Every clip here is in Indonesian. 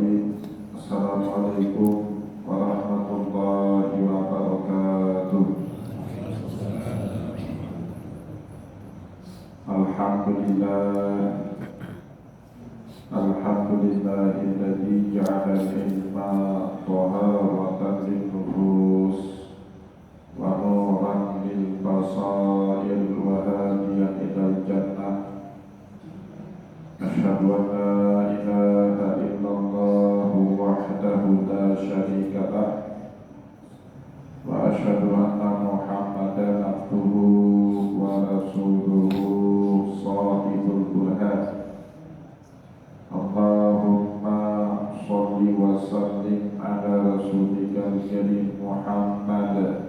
Bismillahirrahmanirrahim. Assalamualaikum warahmatullahi wabarakatuh. Alhamdulillahilladzi ja'ala al-ilma taharatan lin-nufus wa nuran lil-basair wa hadiyan ilal jannah. Asyhadu an la ilaha illallah wahdahu la syarika lah wa asyhadu anna Muhammadan abduhu wa rasuluhu shahibul burhan. Allahumma sholli wa sallim ala rasulika al-karim Muhammad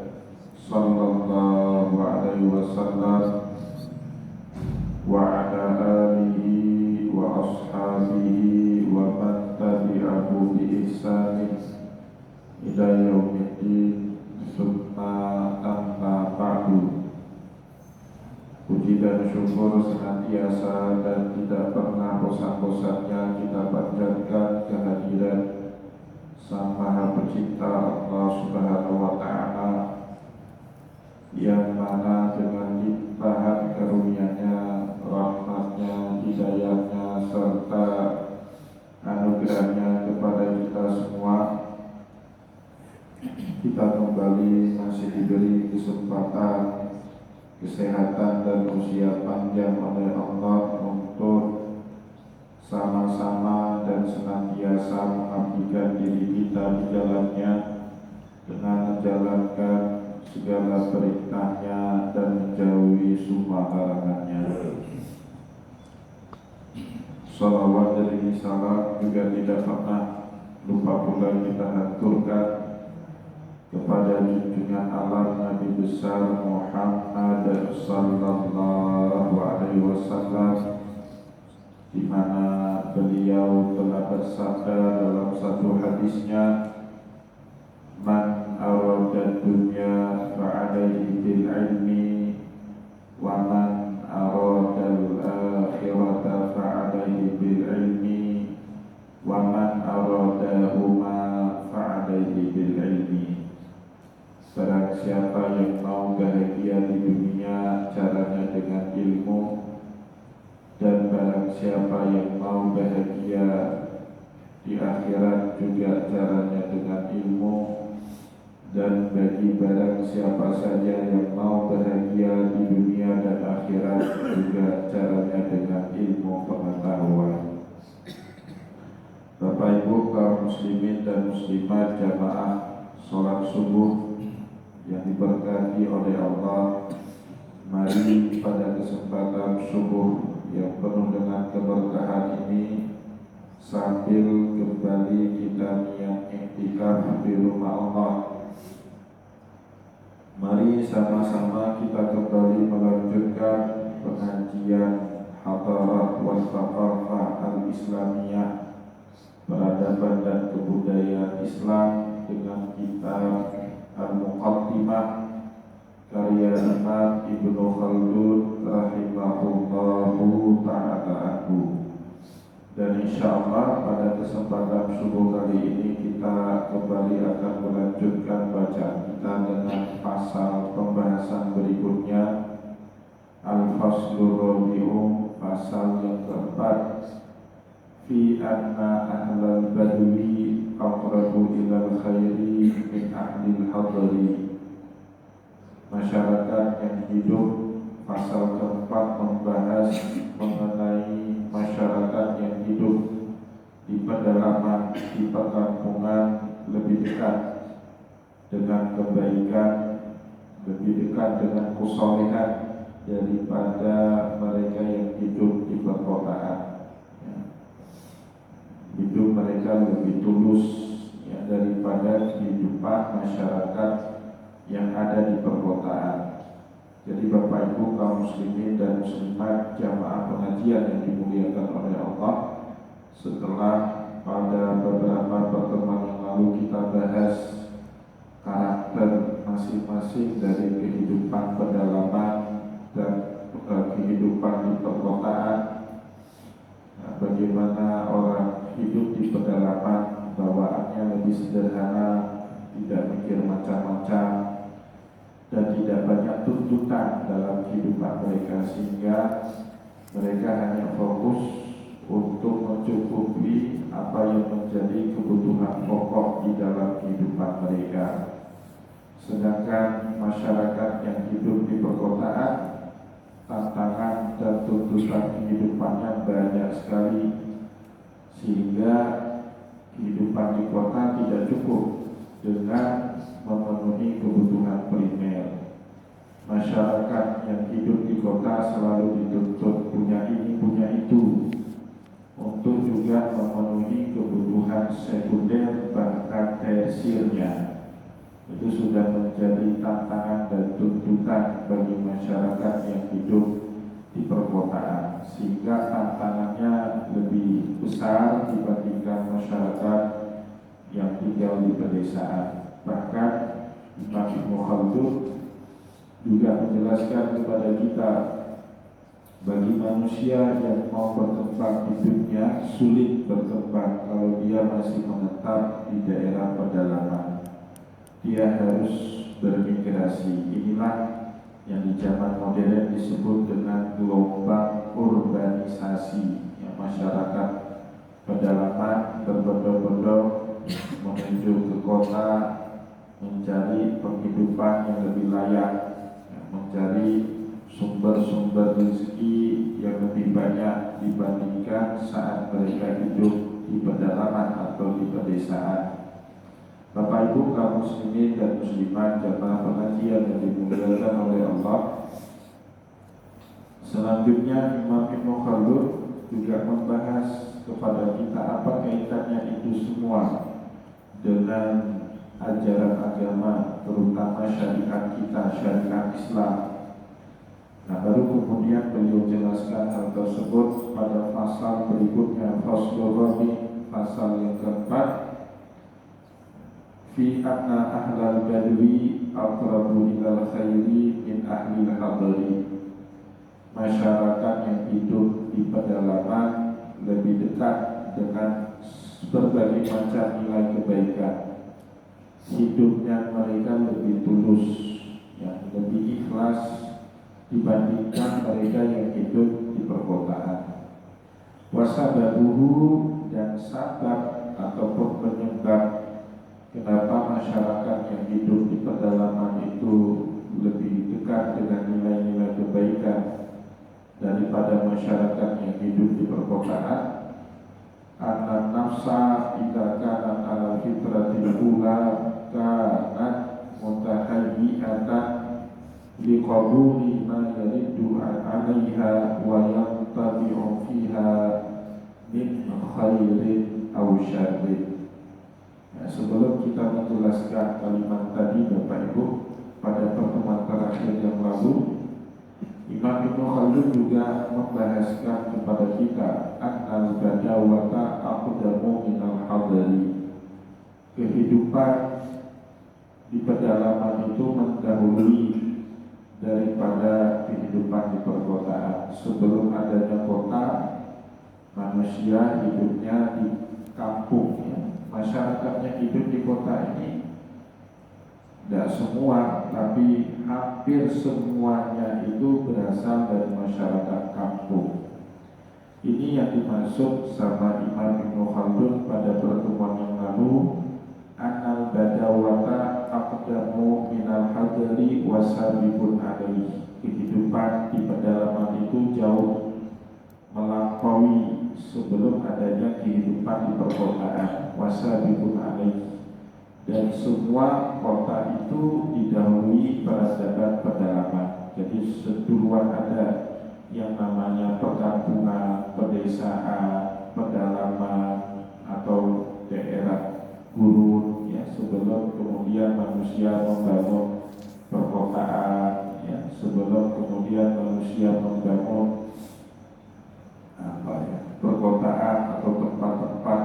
sallallahu alaihi wasallam wa ala alihi wa ashabihi wa man tabi'ahu bi ihsanin ila yaumiddin. Summa amma ba'du. Puji dan syukur senantiasa dan tidak pernah bosan-bosannya kita panjatkan kehadiran Sang Maha Pencipta Allah Subhanahu wa Ta'ala, yang mana dengan limpahan karunia-Nya, rahmat-Nya, hidayah-Nya, serta anugerah-Nya kepada kita semua, kita kembali masih diberi kesempatan, kesehatan dan usia panjang oleh Allah untuk sama-sama dan senantiasa mengabdikan diri kita di jalannya dengan menjalankan segala perintahnya dan menjauhi semua larangannya. Salawat dari salam juga tidak pernah lupa pula kita haturkan kepada junjungan alam Nabi besar Muhammad sallallahu alaihi wasallam, di mana beliau telah bersabda dalam satu hadisnya, man arada dunya fa'alaihi bil ilmi wa man arada al-akhirata fa'alaihi bil ilmi wa man aradahuma fa'alaihi bil ilmi. Barang siapa yang mau bahagia di dunia, caranya dengan ilmu, dan barang siapa yang mau bahagia di akhirat juga caranya dengan ilmu. Dan bagi barang siapa saja yang mau bahagia di dunia dan akhirat juga caranya dengan ilmu pengetahuan. Bapak Ibu kaum muslimin dan muslimat jamaah sholat subuh yang diberkati oleh Allah, mari pada kesempatan subuh yang penuh dengan keberkahan ini, sambil kembali kita niat iktikaf di rumah Allah, mari sama-sama kita kembali melanjutkan pengajian Hadarat wal Thaqafah al-Islamiyah, peradaban dan kebudayaan Islam, dengan kitab Al-Muqaddimah karya Imam Ibnu Khaldun rahimahullahu ta'ala anhu. Dan insyaallah pada kesempatan subuh kali ini kita kembali akan melanjutkan bacaan kita dengan pasal pembahasan berikutnya, Al-Faslur Rabi'u, pasal yang keempat, fi anna ahlal badwi aqrabu ilal khairi min ahlil hadri. Masyarakat yang hidup, pasal keempat membahas mengenai masyarakat yang hidup di pedalaman, di perkampungan, lebih dekat dengan kebaikan, lebih dekat dengan kesolehan daripada mereka yang hidup di perkotaan. Hidup mereka lebih tulus daripada kehidupan masyarakat yang ada di perkotaan. Jadi Bapak Ibu kaum muslimin dan muslimat jamaah pengajian yang dimuliakan oleh Allah, setelah pada beberapa pertemuan yang lalu kita bahas karakter masing-masing dari kehidupan pedalaman dan kehidupan di perkotaan, bagaimana orang hidup di pedalaman, bawaannya lebih sederhana, tidak mikir macam-macam, dan tidak banyak tuntutan dalam kehidupan mereka, sehingga mereka hanya fokus untuk mencukupi apa yang menjadi kebutuhan pokok di dalam kehidupan mereka. Sedangkan masyarakat yang hidup di perkotaan, tantangan dan tuntutan kehidupannya banyak sekali, sehingga kehidupan di kota tidak cukup dengan memenuhi kebutuhan primer. Masyarakat yang hidup di kota selalu dituntut punya ini, punya itu, untuk juga memenuhi kebutuhan sekunder bahkan tersiernya. Itu sudah menjadi tantangan dan tuntutan bagi masyarakat yang hidup di perkotaan, sehingga tantangannya lebih besar dibandingkan masyarakat yang tinggal di pedesaan. Bahkan Imam Ibnu Khaldun juga menjelaskan kepada kita, bagi manusia yang mau berkembang hidupnya sulit berkembang kalau dia masih menetap di daerah pedalaman. Dia harus bermigrasi. Inilah yang di zaman modern disebut dengan gelombang urbanisasi, yang masyarakat pedalaman berbondong-bondong menuju ke kota, mencari penghidupan yang lebih layak, mencari sumber-sumber rezeki yang lebih banyak dibandingkan saat mereka hidup di pedalaman atau di pedesaan. Bapak Ibu kaum muslimin dan muslimat jamaah pengajian yang dimuliakan oleh Allah, selanjutnya Imam Ibnu Khaldun juga membahas kepada kita apa kaitannya itu semua dengan ajaran agama, terutama syariat kita, syariat Islam. Nah, baru kemudian beliau jelaskan hal tersebut pada pasal berikutnya, pasal yang keempat, fi anna ahlal badwi aqrabu ilal khairi min ahlil hadari. Masyarakat yang hidup di pedalaman lebih dekat dengan berbagai macam nilai kebaikan. Hidupnya mereka lebih tulus, yang lebih ikhlas dibandingkan mereka yang hidup di perkotaan. Wasababuhu, dan sabab ataupun penyebab kenapa masyarakat yang hidup di pedalaman itu lebih dekat dengan nilai-nilai kebaikan daripada masyarakat yang hidup di perkotaan. Anna nafsa idza kanat ala fitratil ula kanat mutahayyi'atan liqabuli ma yariddu 'alaiha wa yantabi'u fiha min khairin aw syarrin. Sebelum kita menjelaskan kalimat tadi Bapak Ibu, pada pertemuan terakhir yang lalu Imam Ibnu Khaldun juga membahaskan kepada kita annal badawata aqdamu minal hadari. Kehidupan di pedalaman itu mendahului daripada kehidupan di perkotaan. Sebelum adanya kota, manusia hidupnya di kampung, ya. Masyarakatnya hidup di kota ini tidak semua, tapi hampir semuanya itu berasal dari masyarakat kampung. Ini yang dimaksud sama Imam Ibnu Khaldun pada pertemuan yang lalu, annal badawata aqdamu minal hadari wasabibun alaih. Kehidupan di pedalaman itu jauh melampaui sebelum adanya kehidupan di perkotaan, wasabibun alaih. Dan semua kota itu didahului peradaban pedalaman. Jadi seduluan ada yang namanya perkampungan, pedesaan, pedalaman, atau daerah gurun, ya, sebelum kemudian manusia membangun perkotaan, ya, sebelum kemudian manusia membangun perkotaan atau tempat-tempat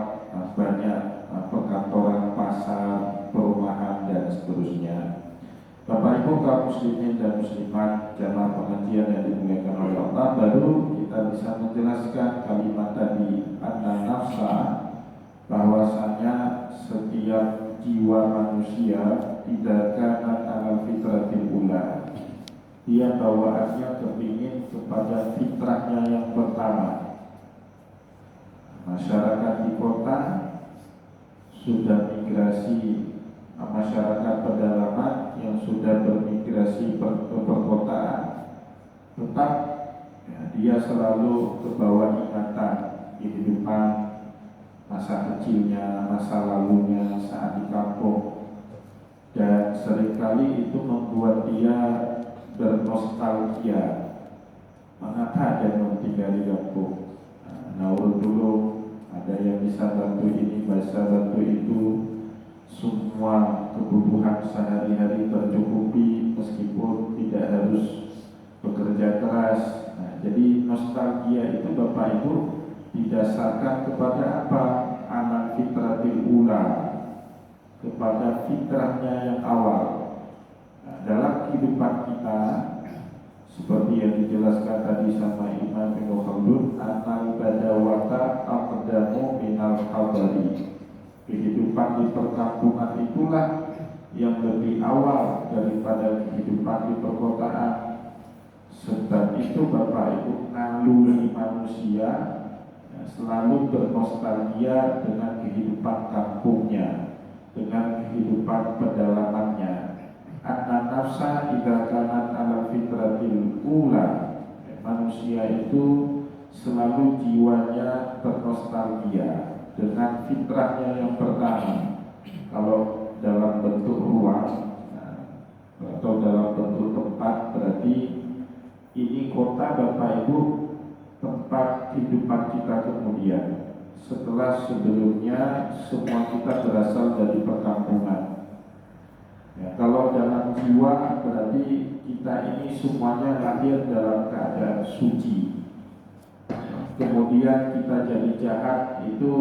banyak perkantoran, pasar, perumahan, dan seterusnya. Bapak Ibu kaum muslimin dan muslimat jamaah pengajian yang dimuliakan oleh Allah, baru kita bisa menjelaskan kalimat tadi, anna nafsa bahwasanya setiap jiwa manusia tidak akan alal fitratil ula, dia bawaannya kepingin kepada fitrahnya yang pertama. Masyarakat di kota sudah migrasi, masyarakat pedalaman yang sudah bermigrasi ke perkotaan, tetap ya, dia selalu terbawa ingatan kehidupan masa kecilnya, masa lalunya saat di kampung, dan seringkali itu membuat dia bernostalgia. Mengapa dia mau tinggal di kampung? Naur dulu, ada yang bisa bantu ini, bisa bantu itu, semua kebutuhan sehari-hari tercukupi meskipun tidak harus bekerja keras. Nah, jadi nostalgia itu Bapak Ibu didasarkan kepada apa? Anak fitratil ula, kepada fitrahnya yang awal. Nah, dalam kehidupan kita, seperti yang dijelaskan tadi sama Imam Ibnu Khaldun, anal badawata aqdamu minal hadari. Kehidupan di perkampungan itulah yang lebih awal daripada kehidupan di perkotaan. Sebab itu Bapak Ibu naluri manusia selalu bernostalgia dengan kehidupan kampungnya, dengan kehidupan pedalamannya. Anna nafsa idza kanat ala fitratil ula, manusia itu selalu jiwanya bernostalgia dengan fitrahnya yang pertama. Kalau dalam bentuk ruang atau dalam bentuk tempat, berarti ini kota Bapak Ibu tempat kehidupan kita kemudian, setelah sebelumnya semua kita berasal dari perkampungan. Ya, kalau dalam jiwa berarti kita ini semuanya lahir dalam keadaan suci. Kemudian kita jadi jahat, itu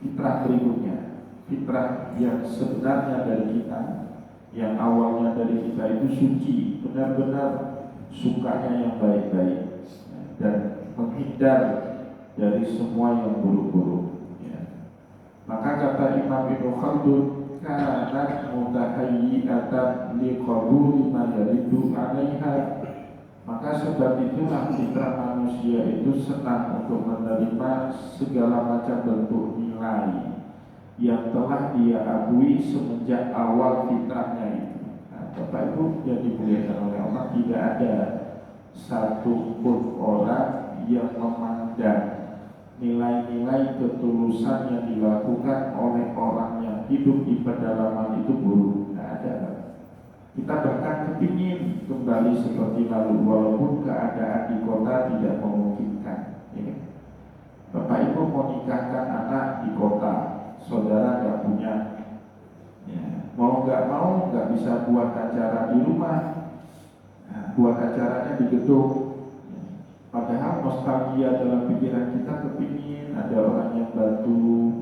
fitrah berikutnya. Fitrah yang sebenarnya dari kita, yang awalnya dari kita itu suci, benar-benar sukanya yang baik-baik dan menghindar dari semua yang buruk-buruk. Ya. Maka kata Imam Ibnu Khaldun, kanat mutahayyi'atan liqabuli ma yaridu 'alaiha. Maka sebab itulah fitrah manusia itu senang untuk menerima segala macam bentuk nilai yang telah dia akui semenjak awal fitrahnya itu. Nah, Bapak Ibu yang dimuliakan oleh Allah, tidak ada satu pun orang yang memandang nilai-nilai ketulusan yang dilakukan oleh orang yang hidup di pedalaman itu buruk. Tidak ada. Kita bahkan kepingin kembali seperti lalu, walaupun keadaan di kota tidak memungkinkan. Ya. Bapak Ibu mau nikahkan anak di kota, saudara nggak punya, ya. Mau nggak bisa buat acara di rumah, nah, buat acaranya di gedung. Padahal nostalgia dalam pikiran kita kepingin ada orang yang bantu,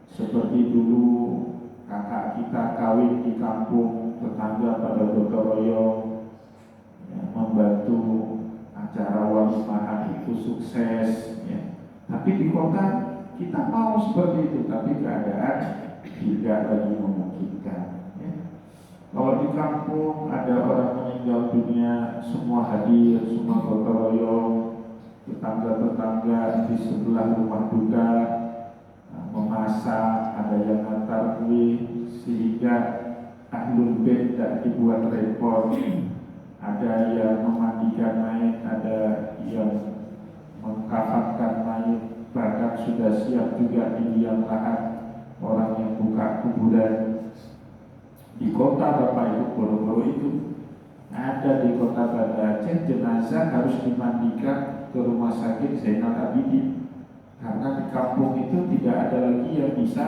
seperti dulu kakak kita kawin di kampung, tetangga pada gotong royong ya, membantu acara walimahan itu sukses ya. Tapi di kota kita mau seperti itu, tapi keadaan tidak lagi memungkinkan ya. Kalau di kampung ada orang meninggal dunia, semua hadir, semua gotong royong, tetangga-tetangga di sebelah rumah duka memasak, ada yang ngantar kue, sehingga ahlul bait tidak dibuat repot. Ada yang memandikan mayat, ada yang mengkafankan mayat, bahkan sudah siap juga di liang lahat orang yang buka kuburan. Di kota Bapak Ibu Boro-Boro itu ada, di kota Banda Aceh, jenazah harus dimandikan ke rumah sakit Zainal Abidin, karena di kampung itu tidak ada lagi yang bisa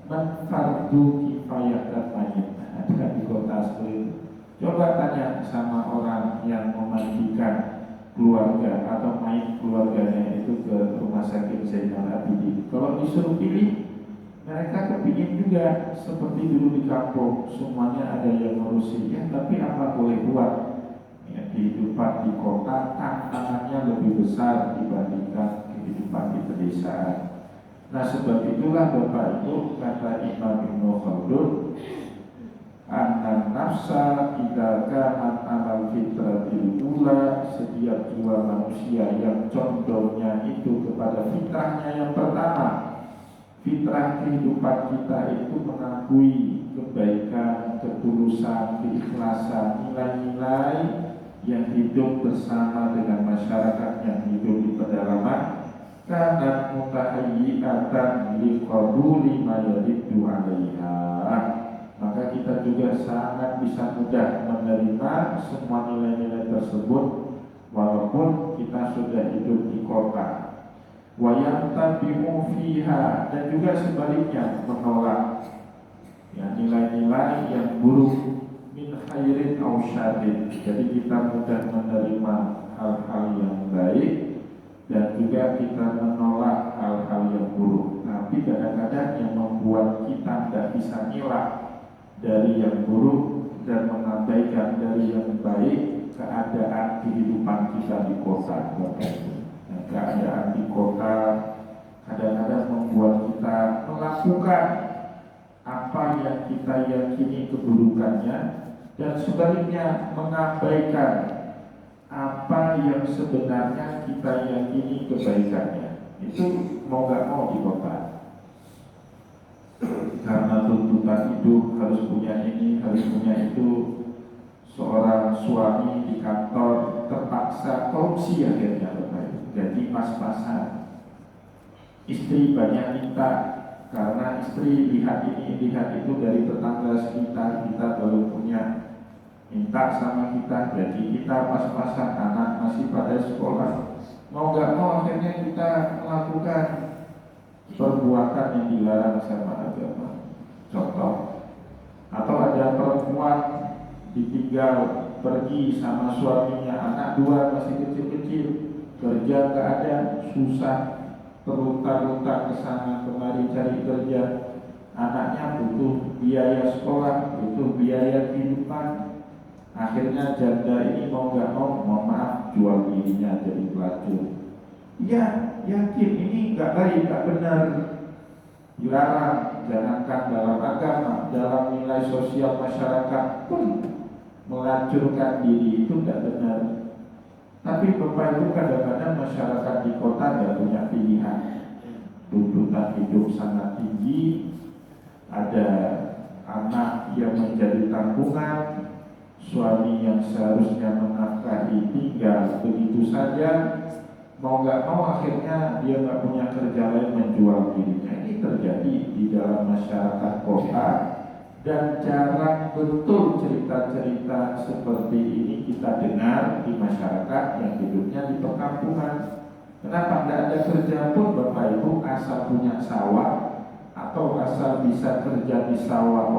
menfardu kifayahkan mayit. Ada di kota seperti itu. Coba tanya sama orang yang memandikan keluarga atau mayit keluarganya itu ke rumah sakit Zainal Abidin. Kalau disuruh pilih, mereka kepingin juga seperti dulu di kampung, semuanya ada yang ngurusin ya, tapi apa boleh buat ya, kehidupan di kota tantangannya lebih besar dibandingkan kehidupan di pedesaan. Nah sebab itulah Bapak Ibu, kata Imam Ibnu Khaldun, anak nafsa idza kanat amal fitratil ula, setiap jiwa manusia yang condongnya itu kepada fitrahnya yang pertama. Fitrah kehidupan kita itu mengakui kebaikan, ketulusan, keikhlasan, nilai-nilai yang hidup bersama dengan masyarakat yang hidup di pedalaman. Kanat mutahayyi'atan liqabuli ma yadiddu 'alaiha, maka kita juga sangat bisa mudah menerima semua nilai-nilai tersebut walaupun kita sudah hidup di kota. Wa yantabi'u fiha, dan juga sebaliknya menolak ya nilai-nilai yang buruk, min khairin aw syarrin. Jadi kita mudah menerima hal-hal yang baik dan juga kita menolak hal-hal yang buruk. Tapi kadang-kadang yang membuat kita tidak bisa milah dari yang buruk dan mengabaikan dari yang baik, keadaan kehidupan kita di kota. Keadaan di kota kadang-kadang membuat kita melakukan apa yang kita yakini keburukannya, dan sebaliknya mengabaikan apa yang sebenarnya kita yakini kebaikannya. Itu mau gak mau di kota, karena tuntutan hidup harus punya ini, harus punya itu. Seorang suami di kantor terpaksa korupsi akhirnya, jadi pas-pasan. Istri banyak minta karena istri lihat ini, lihat itu dari tetangga sekitar, kita baru punya, minta sama kita, jadi kita pas-pasan. Anak masih pada sekolah, mau gak mau akhirnya kita melakukan perbuatan yang dilarang sama agama. Contoh, atau ada perempuan ditinggal pergi sama suaminya, anak dua masih kecil-kecil, kerja gak ada, susah, terluntar-luntar ke sana kemari cari kerja. Anaknya butuh biaya sekolah, butuh biaya kehidupan. Akhirnya janda ini mau gak mau, mohon maaf, jual dirinya jadi pelacur. Ya, yakin ini gak baik, gak benar, dilarang. Jangankan dalam agama, dalam nilai sosial masyarakat pun melacurkan diri itu tidak benar. Tapi Bapak Ibu, kadang-kadang masyarakat di kota tidak punya pilihan. Tuntutan hidup sangat tinggi, ada anak yang menjadi tanggungan, suami yang seharusnya menafkahi tinggal begitu saja, mau gak mau akhirnya dia gak punya kerja lain, menjual dirinya. Ini terjadi di dalam masyarakat kota, dan jarang betul cerita-cerita seperti ini kita dengar di masyarakat yang hidupnya di perkampungan. Kenapa? Tidak ada kerja pun Bapak Ibu, asal punya sawah atau asal bisa kerja di sawah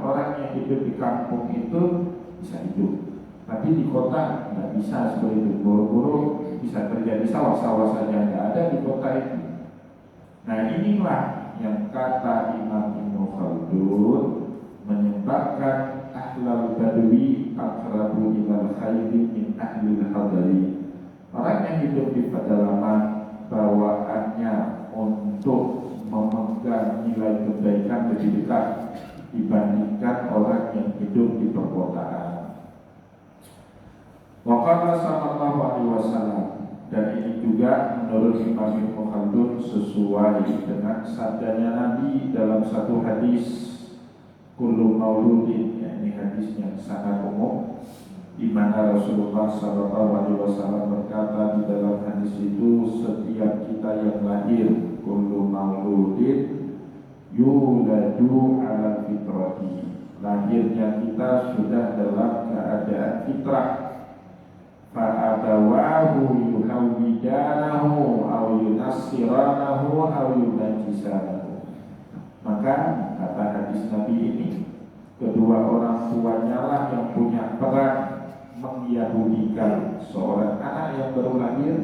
orang yang hidup di kampung itu bisa hidup. Tapi di kota tidak bisa seperti itu. Buru-buru bisa kerja di sawah saja tidak ada di kota itu. Nah inilah yang kata Imam Ibnu Khaldun menyebabkan ahlul badwi aqrabu ilal khairi min ahlil hadari. Orang yang hidup di pedalaman bawaannya untuk memegang nilai kebaikan lebih dekat dibandingkan orang yang hidup di perkotaan. Waqala sallallahu alaihi wasallam, dan ini juga menurut Imam Ibnu Khaldun sesuai dengan sabdanya Nabi dalam satu hadis, kullu mauludin, ya, ini hadis yang sangat umum, di mana Rasulullah SAW berkata di dalam hadis itu, setiap kita yang lahir, kullu mauludin yuladu ala fitrati, lahirnya kita sudah dalam keadaan fitrah. Fa'abawahu yuhawidanahu aw yunassiranahu aw yunajisanahu. Maka kata hadis Nabi ini, kedua orang tuanya lah yang punya peran mengyahudikan seorang anak yang baru lahir,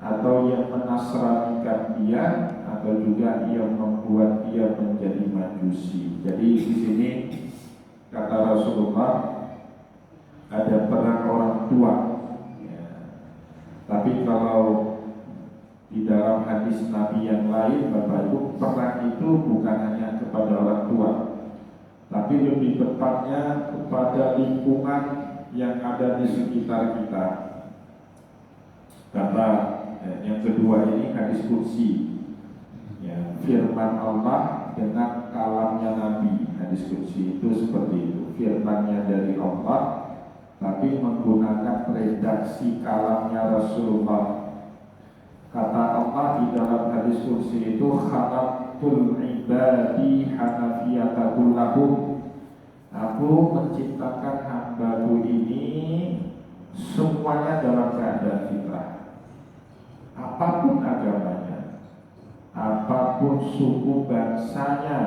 atau yang menasranikan dia, atau juga yang membuat dia menjadi majusi. Jadi di sini kata Rasulullah ada peran orang tua ya. Tapi kalau Di dalam hadis Nabi yang lain, Bapak Ibu, perang itu bukan hanya kepada orang tua, tapi lebih tepatnya kepada lingkungan yang ada di sekitar kita. Karena yang kedua ini hadis kursi, ya, firman Allah dengan kalamnya Nabi. Hadis kursi itu seperti itu, firmannya dari Allah, tapi menggunakan redaksi kalamnya Rasulullah. Kata Allah di dalam hadis kursi itu, khalaqtul ibadi hanafiyata kullahum. Aku menciptakan hambaku ini semuanya dalam keadaan fitrah. Apapun agamanya, apapun suku bangsanya,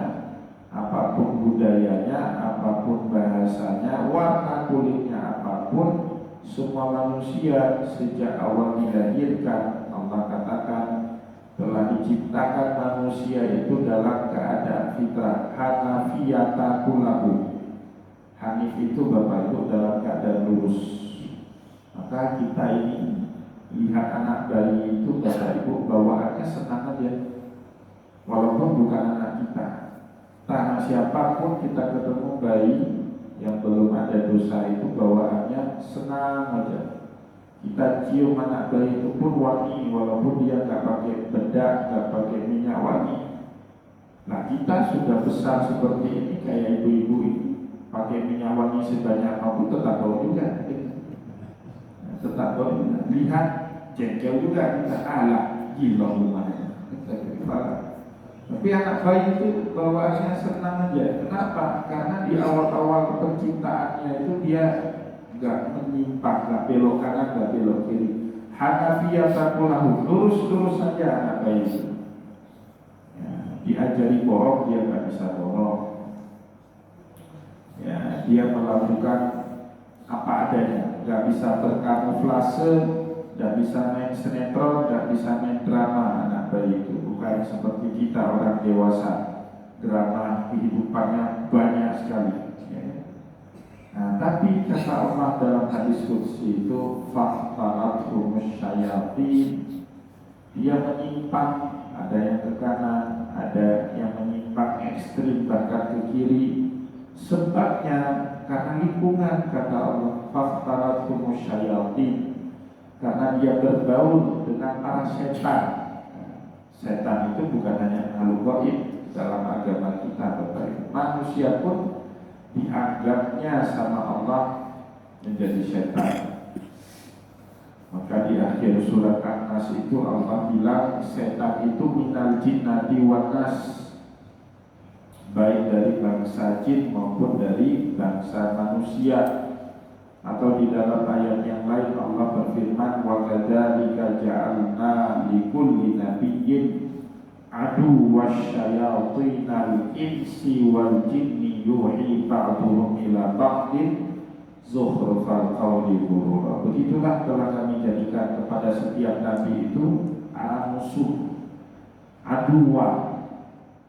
apapun budayanya, apapun bahasanya, warna kulitnya apapun, semua manusia sejak awal dilahirkan, Allah katakan telah diciptakan manusia itu dalam keadaan fitrah. Hanafiyata kullahum. Hanif itu Bapak Ibu dalam keadaan lurus. Maka kita ini lihat anak bayi itu Bapak Ibu bawaannya senang aja, walaupun bukan anak kita. Tanah siapapun kita ketemu bayi yang belum ada dosa itu bawaannya senang aja. Kita cium anak bayi itu pun wangi, walaupun dia nggak pakai bedak, nggak pakai minyak wangi. Nah kita sudah besar seperti ini kayak ibu-ibu ini, pakai minyak wangi sebanyak apapun tetap bau juga. Tetap bau juga. Lihat jengkel juga kita, alah gila rumahnya. Tapi anak bayi itu bawaannya senang aja. Kenapa? Karena di awal-awal penciptaannya itu dia nggak menyimpang, nggak belok kanan, nggak belok kiri. Hanafiyata kullahum, lurus-lurus saja anak bayi itu. Ya, diajari bohong dia nggak bisa bohong. Ya, dia melakukan apa adanya, nggak bisa berkamuflase, nggak bisa main sinetron, nggak bisa main drama. Anak bayi itu bukan seperti kita orang dewasa, drama kehidupannya banyak sekali. Nah, tapi kata Allah dalam hadis kursi itu, fa'talathumus syayatin, dia menyimpang, ada yang ke kanan, ada yang menyimpang ekstrim bahkan ke kiri. Sebabnya karena lingkungan, kata Allah, fa'talathumus syayatin, karena dia berbaur dengan para setan. Setan itu bukan hanya makhluk gaib dalam agama kita, Bapak. Manusia pun dianggapnya sama Allah menjadi setan. Maka di akhir surat An-Nas itu Allah bilang setan itu minal jinnati wan nas, baik dari bangsa jin maupun dari bangsa manusia. Atau di dalam ayat yang lain Allah berfirman, wa kadzalika ja'alna likulli nabiyyin adu wasyayatinal insi wal jinni yuhi ba'duhum ila ba'din zukhrufal qawli ghurura. Begitulah telah kami jadikan kepada setiap nabi itu ala musuh, aduwa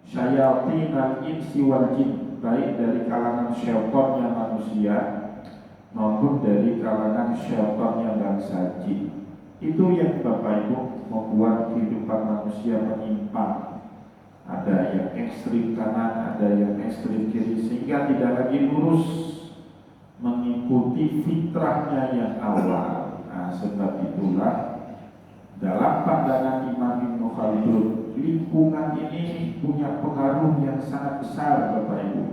syayatinal insi wal jin, baik dari kalangan syaitannya manusia maupun dari kalangan syaitannya bangsa jin. Itu yang Bapak Ibu membuat kehidupan manusia menyimpang. Ada yang ekstrim kanan, ada yang ekstrim kiri, sehingga tidak lagi lurus mengikuti fitrahnya yang awal. Nah, sebab itulah dalam pandangan Imam Ibnu Khaldun, lingkungan ini punya pengaruh yang sangat besar Bapak Ibu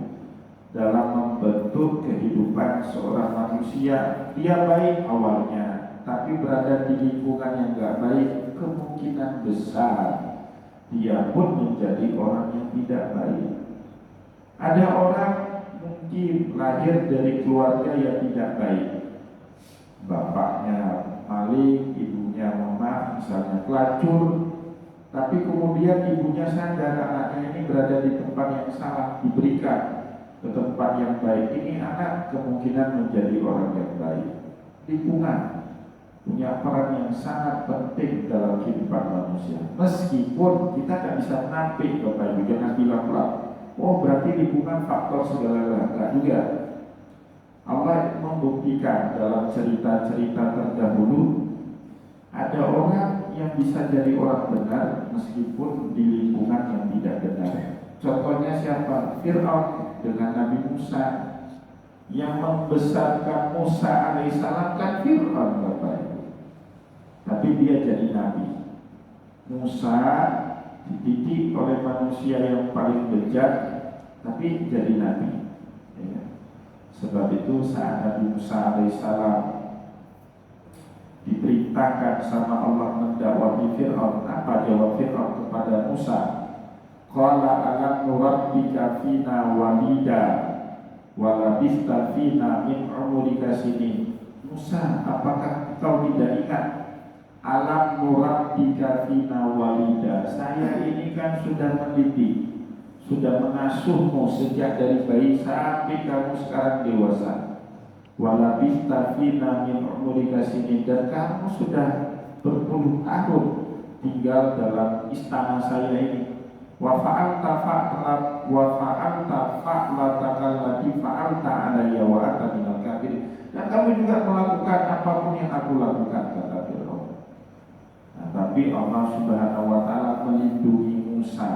dalam membentuk kehidupan seorang manusia. Dia baik awalnya, tapi berada di lingkungan yang gak baik, kemungkinan besar dia pun menjadi orang yang tidak baik. Ada orang mungkin lahir dari keluarga yang tidak baik, bapaknya maling, ibunya misalnya pelacur, tapi kemudian ibunya sadar anaknya ini berada di tempat yang salah, diberikan ke tempat yang baik. Ini anak kemungkinan menjadi orang yang baik. Lingkungan punya peran yang sangat penting dalam kehidupan manusia. Meskipun kita tidak bisa menampik, Bapak Ibu, jangan bilang oh berarti lingkungan faktor segala-galanya. Enggak juga. Allah membuktikan dalam cerita-cerita terdahulu, ada orang yang bisa jadi orang benar meskipun di lingkungan yang tidak benar. Contohnya siapa? Fir'aun dengan Nabi Musa. Yang membesarkan Musa alaihissalam kan Fir'aun, Bapak Ibu. Tapi dia jadi nabi. Musa dididik oleh manusia yang paling bejat, tapi jadi nabi. Ya. Sebab itu saat Nabi Musa alaihissalam diperintahkan sama Allah mendakwahi Fir'aun, apa jawab Fir'aun kepada Musa? Qala alam nurabbika fina walida walabista fina min umurika sinin. Musa, apakah kau tidak ingat? Alam nurabbika fina walida, saya ini kan sudah mendidik, sudah mengasuhmu sejak dari bayi sampai kamu sekarang dewasa. Walabista fina min umurika sinin, dan kamu sudah berpuluh tahun tinggal dalam istana saya ini. Wa fa'alta fa'latakal lati fa'alta alayya wa anta minal kafirin. Dan kamu juga melakukan apapun yang aku lakukan, kata Fir'aun. Nah, tapi Allah Subhanahu wa taala melindungi Musa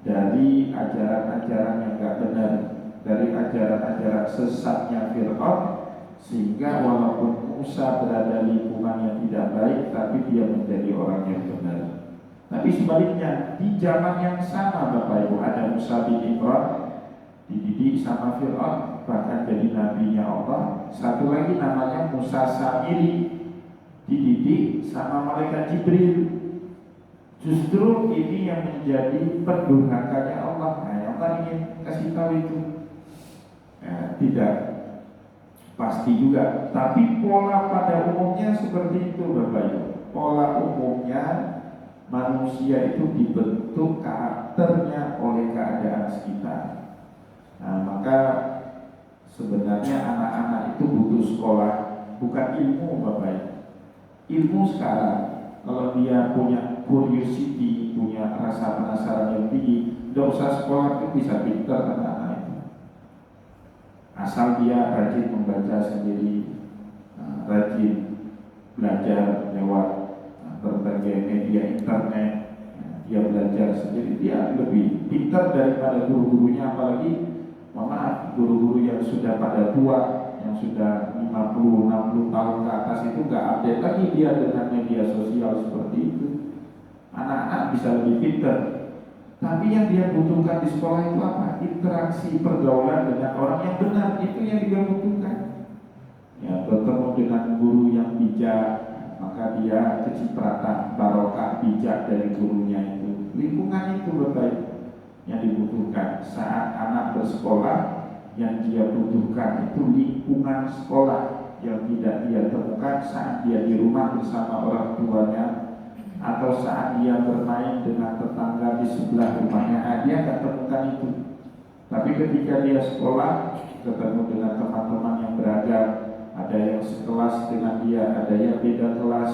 dari ajaran-ajaran yang tidak benar, dari ajaran-ajaran sesatnya Fir'aun, sehingga walaupun Musa berada di lingkungan yang tidak baik, tapi dia menjadi orang yang benar. Tapi sebaliknya, di zaman yang sama Bapak Ibu, ada Musa bin Imran dididik sama Fir'aun, bahkan jadi nabinya Allah. Satu lagi namanya Musa Samiri, dididik sama malaikat Jibril. Justru ini yang menjadi pendurhakannya Allah. Nah, Allah ingin kasih tahu itu. Tidak pasti juga, tapi pola pada umumnya seperti itu Bapak Ibu. Pola umumnya manusia itu dibentuk karakternya oleh keadaan sekitar. Nah, maka sebenarnya anak-anak itu butuh sekolah, bukan ilmu Bapak Ibu. Ilmu sekarang, kalau dia punya curiosity, punya rasa penasaran yang tinggi, tidak usah sekolah itu bisa pintar anak-anak itu. Asal dia rajin membaca sendiri, rajin belajar lewat berbagai media internet, dia belajar sendiri, dia lebih pintar daripada guru-gurunya. Apalagi maaf, guru-guru yang sudah pada tua, yang sudah 50-60 tahun ke atas itu gak update lagi dia dengan media sosial seperti itu. Anak-anak bisa lebih pintar, tapi yang dia butuhkan di sekolah itu apa? Interaksi, pergaulan dengan orang yang benar, itu yang dia butuhkan. Ya, bertemu dengan guru yang bijak, maka dia kecipratan barokah bijak dari gurunya itu. Lingkungan itu Bapak yang dibutuhkan saat anak bersekolah. Yang dia butuhkan itu lingkungan sekolah yang tidak dia temukan saat dia di rumah bersama orang tuanya, atau saat dia bermain dengan tetangga di sebelah rumahnya. Dia akan temukan itu. Tapi ketika dia sekolah, ketemu dengan teman-teman yang beragam, ada yang sekelas dengan dia, ada yang beda kelas,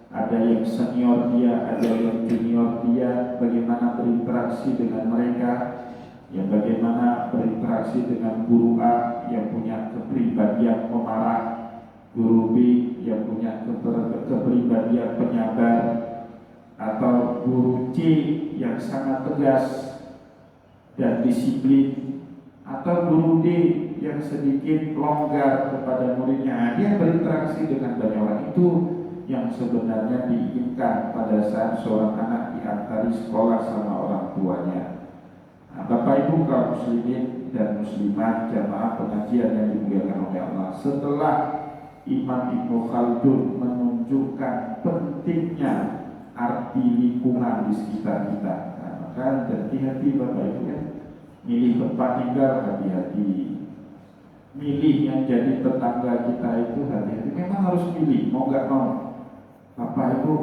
ada yang senior dia, ada yang junior dia, bagaimana berinteraksi dengan mereka, ya bagaimana berinteraksi dengan guru A yang punya kepribadian pemarah, guru B yang punya kepribadian penyabar, atau guru C yang sangat tegas dan disiplin, atau guru D yang sedikit longgar kepada muridnya. Dia berinteraksi dengan banyak orang. Itu yang sebenarnya diinginkan pada saat seorang anak diantari sekolah sama orang tuanya. Nah, Bapak Ibu kaum muslimin dan muslimat jamaah pengajian yang dimuliakan oleh Allah, setelah Imam Ibnu Khaldun menunjukkan pentingnya arti lingkungan di sekitar kita, nah, maka hati-hati Bapak Ibu ya, milih tempat tinggal hati-hati, milih yang jadi tetangga kita itu hati-hati. Memang harus milih, mau gak mau. Bapak Ibu,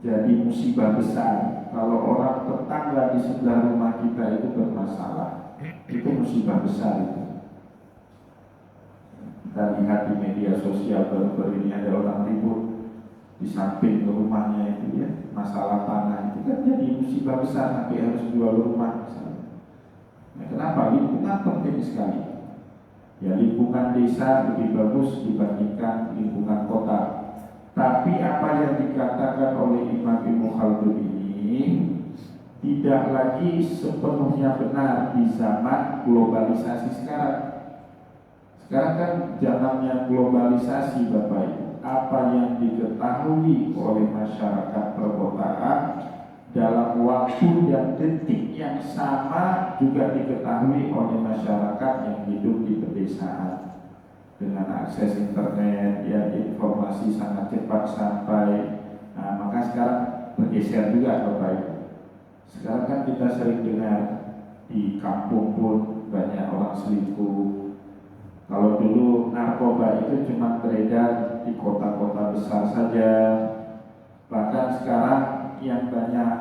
jadi musibah besar kalau orang tetangga di sebelah rumah kita itu bermasalah. Itu musibah besar itu. Kita lihat di media sosial baru-baru ini ada orang ribut di samping rumahnya itu ya, masalah tanah itu kan jadi musibah besar, sampai harus jual rumah misalnya. Nah, kenapa? Lingkungan penting sekali. Ya, lingkungan desa lebih bagus dibandingkan lingkungan kota. Tapi apa yang dikatakan oleh Imam Ibnu Khaldun ini tidak lagi sepenuhnya benar di zaman globalisasi sekarang. Sekarang kan zamannya globalisasi Bapak Ibu. Apa yang diketahui oleh masyarakat perkotaan dalam waktu dan detik yang sama juga diketahui oleh masyarakat yang hidup di pedesaan. Dengan akses internet, ya informasi sangat cepat sampai. Nah, maka sekarang bergeser juga Bapak Ibu. Sekarang kan kita sering dengar di kampung pun banyak orang selingkuh. Kalau dulu narkoba itu cuma beredar di kota-kota besar saja. Bahkan sekarang yang banyak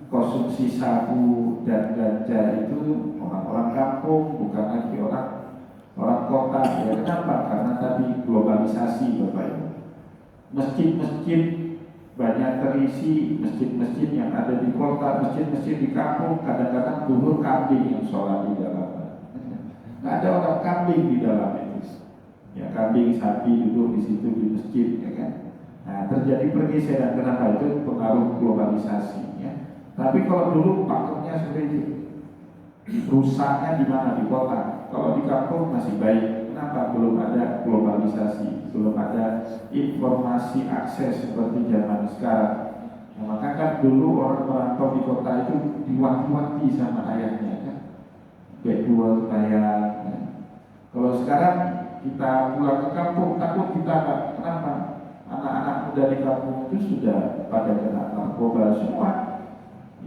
konsumsi sabu dan ganja itu orang-orang kampung, bukan lagi orang kota. Ya kenapa? Karena tadi globalisasi Bapak Ibu. Masjid-masjid banyak terisi, masjid-masjid yang ada di kota, masjid-masjid di kampung, kadang-kadang duhur kambing yang sholat di dalamnya. Nggak ada orang kambing di dalam itu. Ya kambing, sapi duduk di situ di masjid, ya kan? Nah terjadi pergeseran. Kenapa? Itu pengaruh globalisasi. Ya. Tapi kalau dulu pakemnya seperti itu, rusaknya di mana? Di kota. Kalau di kampung masih baik. Kenapa? Belum ada globalisasi, belum ada informasi akses seperti zaman sekarang. Nah, maka kan dulu orang merantau di kota itu diwanti-wanti sama ayahnya kan, berdua ayah. Ya. Kalau sekarang kita pulang ke kampung takut kita kenapa? Anak-anak muda di kampung itu sudah pada kena narkoba semua.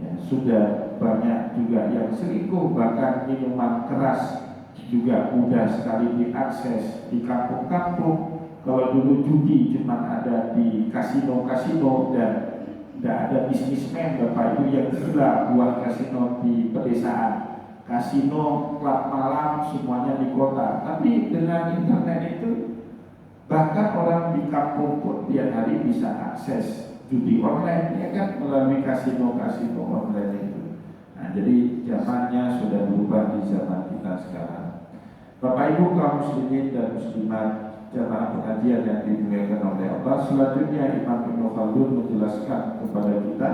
Ya, sudah banyak juga yang selingkuh, bahkan minuman keras juga mudah sekali diakses di kampung-kampung. Kalau dulu judi cuma ada di kasino-kasino dan tidak ada bisnismen Bapak Ibu yang gila buat kasino di pedesaan. Kasino, klub malam semuanya di kota. Tapi dengan internet itu bahkan orang di kampung pun tiap hari bisa akses judi online, ya kan, melalui kasino-kasino online itu. Nah, jadi zamannya sudah berubah di zaman kita sekarang. Bapak Ibu kaum muslimin dan muslimat jamaah pengajian yang dimuliakan oleh Allah, selanjutnya Imam Ibnu Khaldun menjelaskan kepada kita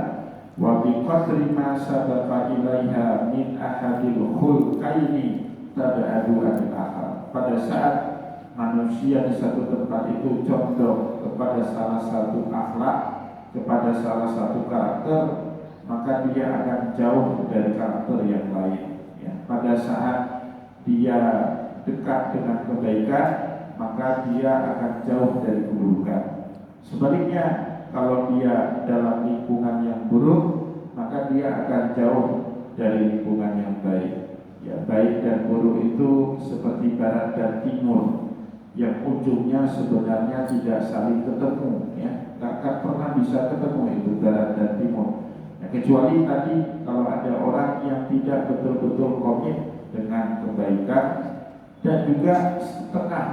wa bi qadri ma sabaqa ilaiha min ahadil khulqaini tabadu anil akhar. Pada saat manusia di satu tempat itu condong kepada salah satu akhlak, kepada salah satu karakter, maka dia akan jauh dari karakter yang lain. Ya. Pada saat dia dekat dengan kebaikan, maka dia akan jauh dari keburukan. Sebaliknya, kalau dia dalam lingkungan yang buruk, maka dia akan jauh dari lingkungan yang baik. Ya, baik dan buruk itu seperti barat dan timur, yang ujungnya sebenarnya tidak saling ketemu. Ya, tak akan pernah bisa ketemu itu barat dan timur. Ya, kecuali tadi kalau ada orang yang tidak betul-betul komit dengan kebaikan dan juga setengah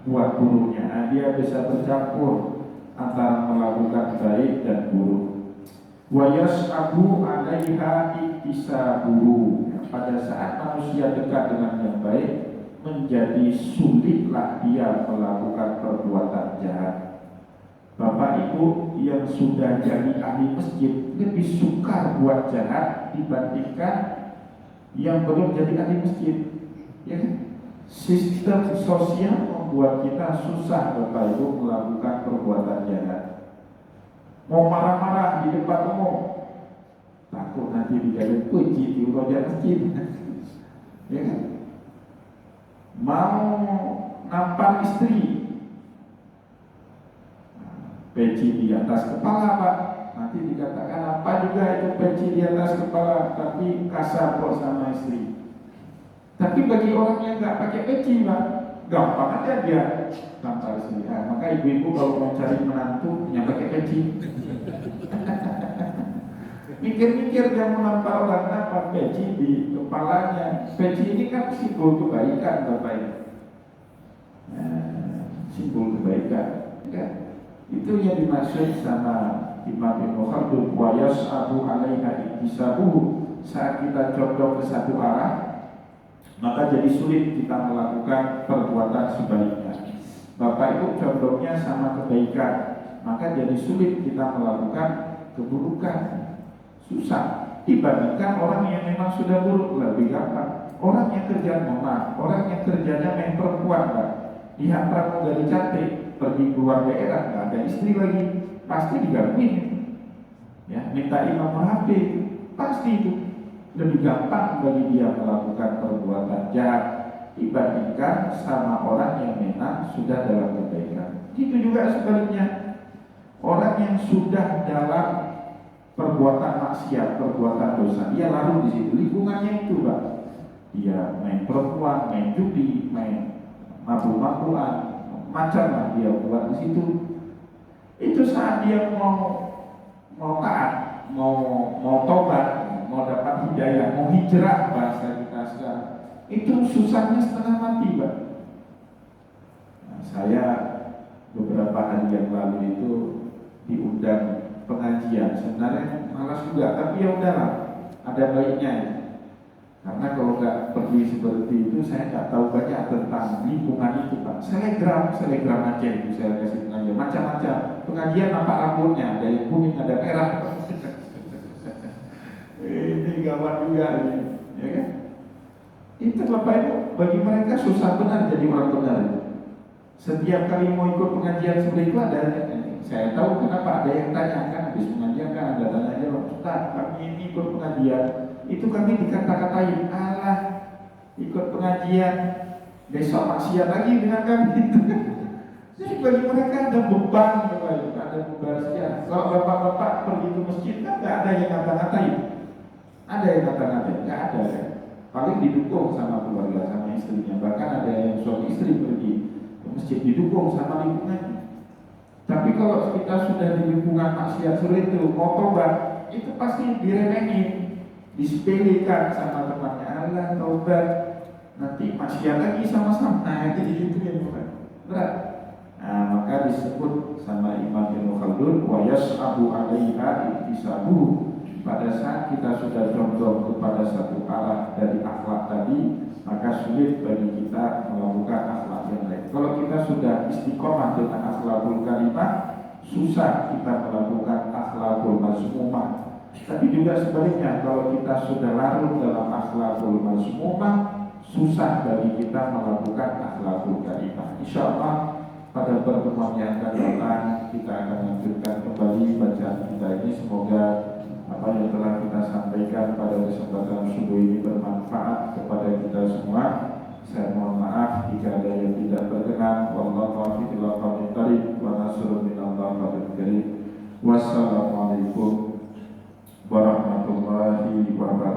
buat buruknya, nah, dia bisa bercampur antara melakukan baik dan buruk. Wa yas'abu 'alaiha iktisabuhu. Pada saat manusia dekat dengan yang baik, menjadi sulitlah dia melakukan perbuatan jahat. Bapak Ibu yang sudah jadi ahli masjid lebih sukar buat jahat dibandingkan yang belum jadi ahli masjid. Ya, sistem sosial membuat kita susah Bapak Ibu melakukan perbuatan jahat. Mau marah-marah di depan umum, takut nanti dijadikan kunci di roda masjid. Ya kan? Mau nampar istri, peci di atas kepala Pak, nanti dikatakan apa juga itu peci di atas kepala, tapi kasar kok sama istri. Tapi bagi orang yang nggak pakai peci Pak, gampang aja dia nampar istri. Nah, maka ibu-ibu kalau mau cari menantu yang pakai peci, mikir-mikir dia mau nampar orang, nampar peci di kepalanya. Peci ini kan simbol kebaikan Bapak Ibu. Nah, simbol kebaikan, kan? Itu yang dimaksud sama Imam Ibnu Khaldun, wa yas'abu 'alaiha iktisabuhu. Saat kita condong ke satu arah, maka jadi sulit kita melakukan perbuatan sebaliknya. Bapak Ibu condongnya sama kebaikan, maka jadi sulit kita melakukan keburukan. Susah dibandingkan orang yang memang sudah buruk, lebih gampang. Orang yang kerja orang yang kerjanya main perempuan, Pak, lihat pramugari cantik, pergi keluar daerah, nggak ada istri lagi, pasti digangguin. Ya, minta imam rapi, pasti itu lebih gampang bagi dia melakukan perbuatan jahat dibandingkan sama orang yang memang sudah dalam kebaikan. Itu juga sebaliknya, orang yang sudah dalam perbuatan maksiat, perbuatan dosa, dia larut di situ, lingkungannya itu, Pak. Dia main perempuan, main judi, main mabuk-mabukan, macam lah dia buat di situ. Itu saat dia mau taat, mau tobat, mau dapat hidayah, mau hijrah bahasa kita sekarang, itu susahnya setengah mati, Pak. Nah, saya beberapa hari yang lalu itu diundang pengajian, sebenarnya malas juga, tapi ya udahlah, ada baiknya ya. Karena kalau nggak pergi seperti itu, saya nggak tahu banyak tentang lingkungan itu, Pak. Selegram aja itu saya kasih pengajian, macam-macam pengajian, nampak rambutnya, ada yang kuning, ada merah. Ini gawat juga ini, ya kan? Itu Bapak Ibu, bagi mereka susah benar jadi orang benar. Setiap kali mau ikut pengajian seperti itu ada, saya tahu kenapa ada yang tanya kan, habis pengajian kan ada tanya aja, Ustaz, kami ini ikut pengajian, itu kami dikata-katain, alah ikut pengajian besok maksiat lagi dengan kami. Jadi bagi mereka ada beban, ada beban sekian. Kalau bapak-bapak pergi ke masjid kan nggak ada yang ngata-ngatain, ada yang ngata-ngatain, nggak ada kan? Paling didukung sama keluarga, sama istrinya. Bahkan ada yang suami istri pergi ke masjid didukung sama lingkungannya. Tapi kalau kita sudah di lingkungan maksiat sulit itu, mau tobat, itu pasti diremehin, disepelekan sama temannya. Allah tobat, nanti maksiat lagi sama-sama, jadi gitu ya bukan berat. Nah, maka disebut sama Imam Ibnu Khaldun, wa yas'abu 'alaiha iktisabu. Pada saat kita sudah condong kepada satu arah dari akhlak tadi, maka sulit bagi kita melakukan akhlak yang lain. Kalau kita sudah istiqomah dengan akhlakul karimah, susah kita melakukan akhlakul mazmumah. Tapi juga sebaliknya, kalau kita sudah larut dalam akhlakul mazmumah, susah bagi kita melakukan akhlakul karimah. Insyaallah pada pertemuan yang akan datang kita akan lanjutkan kembali bacaan kita ini. Semoga apa yang telah kita sampaikan pada kesempatan subuh ini bermanfaat kepada kita semua. Saya mohon maaf jika ada yang tidak berkenan. Wallahu a'lam wa nasrun minallahi. Wassalamualaikum warahmatullahi wabarakatuh.